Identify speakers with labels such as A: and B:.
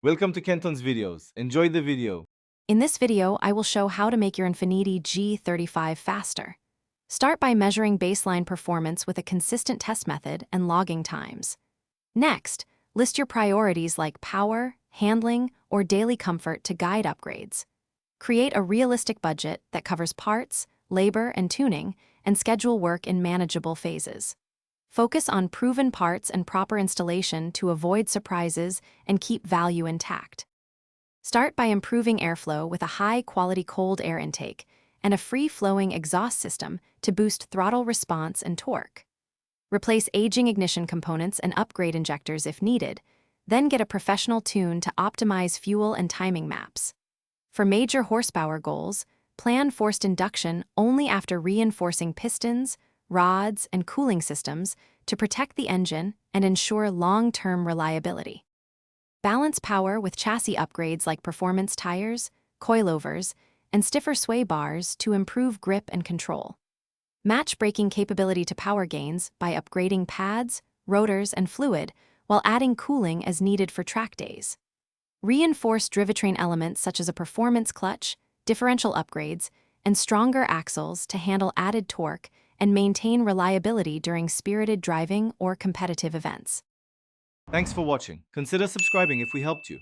A: Welcome to Kenton's videos. Enjoy the video.
B: In this video, I will show how to make your Infiniti G35 faster. Start by measuring baseline performance with a consistent test method and logging times. Next, list your priorities like power, handling, or daily comfort to guide upgrades. Create a realistic budget that covers parts, labor, and tuning, and schedule work in manageable phases. Focus on proven parts and proper installation to avoid surprises and keep value intact. Start by improving airflow with a high-quality cold air intake and a free-flowing exhaust system to boost throttle response and torque. Replace aging ignition components and upgrade injectors if needed, then get a professional tune to optimize fuel and timing maps. For major horsepower goals, plan forced induction only after reinforcing pistons, rods, and cooling systems to protect the engine and ensure long-term reliability. Balance power with chassis upgrades like performance tires, coilovers, and stiffer sway bars to improve grip and control. Match braking capability to power gains by upgrading pads, rotors, and fluid while adding cooling as needed for track days. Reinforce drivetrain elements such as a performance clutch, differential upgrades, and stronger axles to handle added torque and maintain reliability during spirited driving or competitive events.
A: Thanks for watching. Consider subscribing if we helped you.